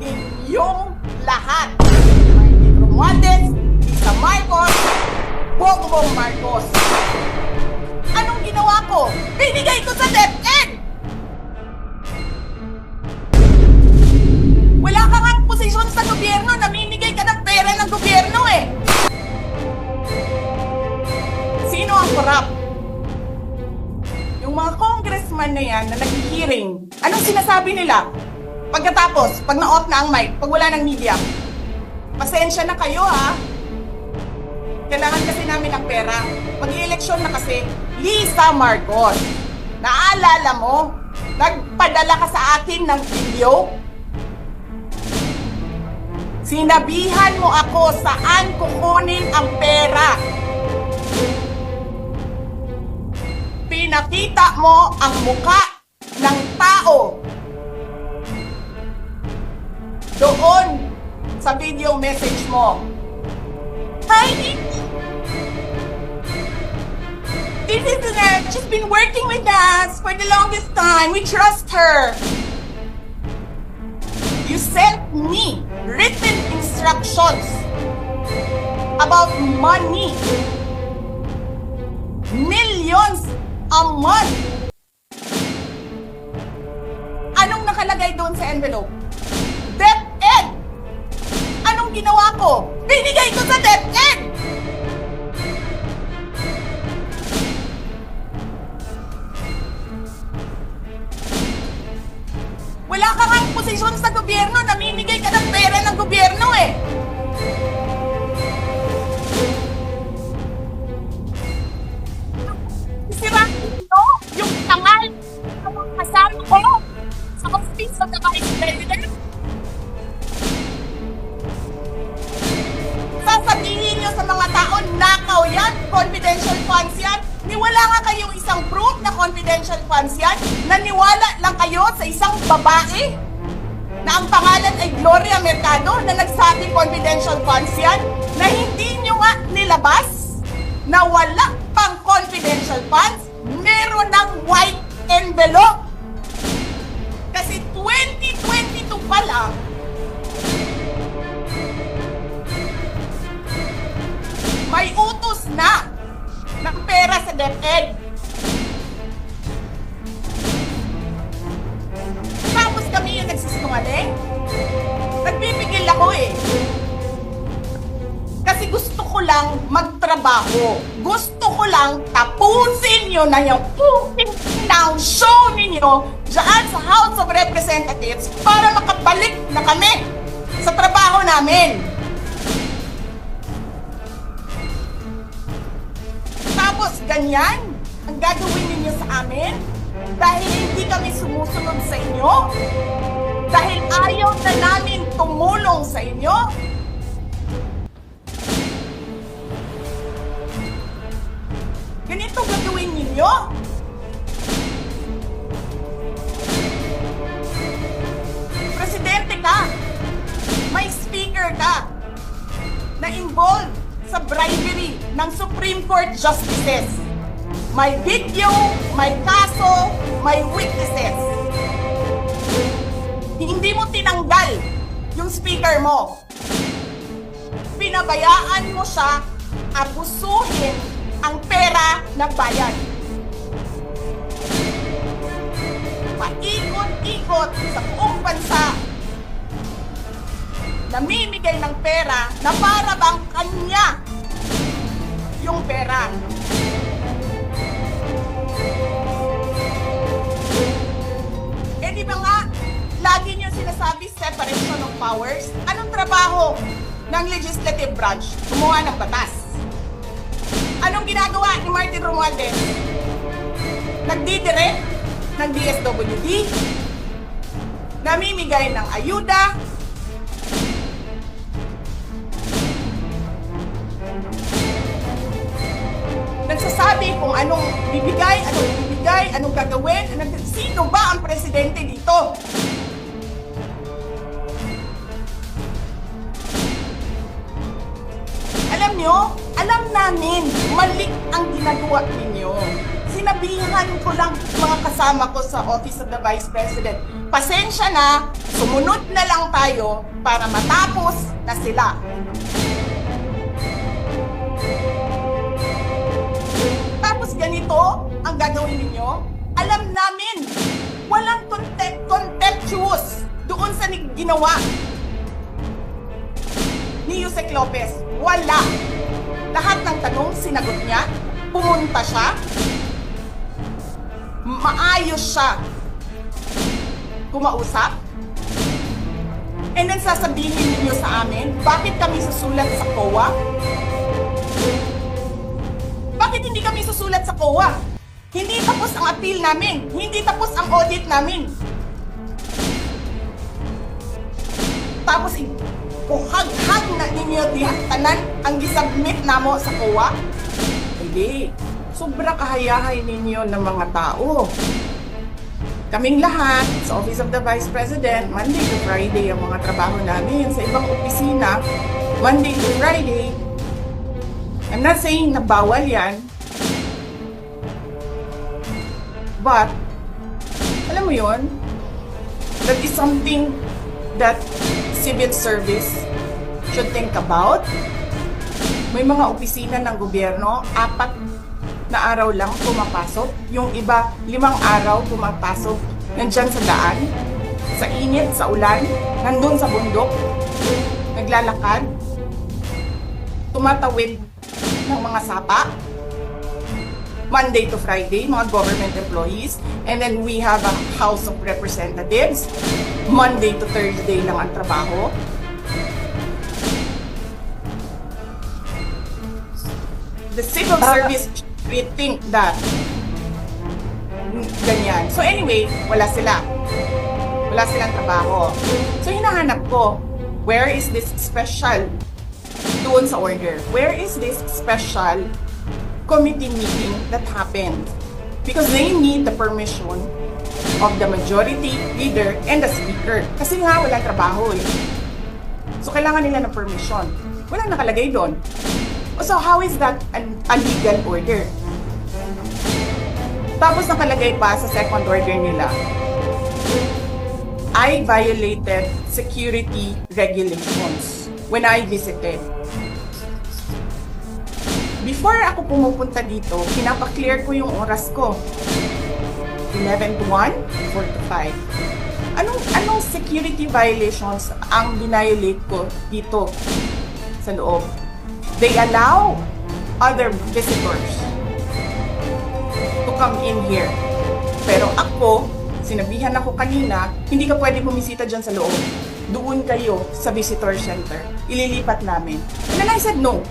ninyong lahat. Martin Romualdez, Lisa Marcos, Bongbong Marcos. Anong ginawa ko? Binigay ko sa DepEd! Wala ka nga posisyon sa gobyerno, namimigay ka ng pera ng gobyerno eh! Sino ang korap? Yung mga congressman na yan na nag-hearing, anong sinasabi nila? Pagkatapos, pag na-off na ang mic, pag wala ng media, pasensya na kayo ha. Kailangan kasi namin ng pera. Mag-i-eleksyon na kasi. Lisa Marcos, naalala mo? Nagpadala ka sa akin ng video? Sinabihan mo ako saan kukunin ang pera. Pinakita mo ang muka ng tao doon sa video message mo. Hi, this is she's been working with us for the longest time. We trust her. You sent me written instructions about money. Millions a month. Anong nakalagay doon sa envelope? DepEd! Anong ginawa ko? Binigay ko sa DepEd! Wala ka nga posisyon sa gobyerno, namimigay ka ng pera ng gobyerno eh! Sira ito yung tangal ng kasama ko sa Office of the Vice President. Sasabihin nyo sa mga tao, nakaw yan, confidential funds yan. Niwala nga kayong isang proof na confidential funds yan. Naniwala lang kayo sa isang babae na ang pangalan ay Gloria Mercado na nagsabing confidential funds yan, na hindi nyo nga nilabas na wala pang confidential funds, meron ng white envelope. Kasi 2022 pa lang, may utos na ng pera sa DepEd. Tapos kami yung nagsisinungaling. Nagbibigil ako eh. Kasi gusto ko lang magtrabaho. Gusto ko lang tapusin nyo na yung show ninyo dyan sa House of Representatives para makabalik na kami sa trabaho namin. Tapos ganyan ang gagawin ninyo sa amin dahil hindi kami sumusunod sa inyo, dahil ayaw na namin tumulong sa inyo. Ganito gagawin ninyo. Presidente ka, may speaker ka na involved sa bribery ng Supreme Court justices. May video, may kaso, may witnesses. Hindi mo tinanggal yung speaker mo. Pinabayaan mo siya abusuhin ang pera ng bayan. Paikot-ikot sa buong bansa, namimigay ng pera na para bang kanya yung pera. Eh di ba nga, lagi niyo sinasabi separation of powers? Anong trabaho ng legislative branch? Gumawa ng batas. Anong ginagawa ni Martin Romualdez? Nagdidirect ng DSWD, namimigay ng ayuda, nagsasabi kung anong bibigay, anong gagawin, sino ba ang presidente dito? Alam nyo, alam namin, mali ang ginagawa ninyo. Si sinabihan ko lang mga kasama ko sa Office of the Vice President, pasensya na, sumunod na lang tayo para matapos na sila. Tapos ganito ang gagawin ninyo? Alam namin, walang contemptuous doon sa ginawa ni Yusek Lopez. Wala. Lahat ng tanong sinagot niya, pumunta siya, maayos siya kumausap, and then sasabihin niyo sa amin, bakit kami susulat sa COA? Bakit hindi kami susulat sa COA? Hindi tapos ang appeal namin, hindi tapos ang audit namin. Tapos kuhag-hag na ninyo tanan ang gisubmit namo sa COA? Hindi. Sobra kahayahay ninyo ng mga tao. Kaming lahat sa Office of the Vice President, Monday to Friday ang mga trabaho namin. Sa ibang opisina, Monday to Friday. I'm not saying na bawal yan. But, alam mo yon, that is something that civil service should think about. May mga opisina ng gobyerno, 4 na araw lang pumapasok. Yung iba, 5 araw pumapasok. Nandyan sa daan, sa init, sa ulan, nandun sa bundok, naglalakad, tumatawid ng mga sapa. Monday to Friday, mga government employees. And then we have a House of Representatives. Monday to Thursday lang ang trabaho. The civil service rethink that. Ganyan. So anyway, wala sila. Wala silang trabaho. So hinahanap ko, where is this special doon sa order? Where is this special committee meeting that happened? Because they need the permission of the majority leader and the speaker. Kasi nga walang trabaho eh. So kailangan nila ng permission. Walang nakalagay doon. So how is that a legal order? Tapos nakalagay pa sa second order nila, I violated security regulations when I visited. Before ako pumupunta dito, pinapa-clear ko yung oras ko. 11 to 1, 4 to 5. Anong security violations ang binayolate ko dito sa loob? They allow other visitors to come in here. Pero ako, sinabihan ako kanina, hindi ka pwede bumisita dyan sa loob. Doon kayo sa visitor center. Ililipat namin. And then I said no.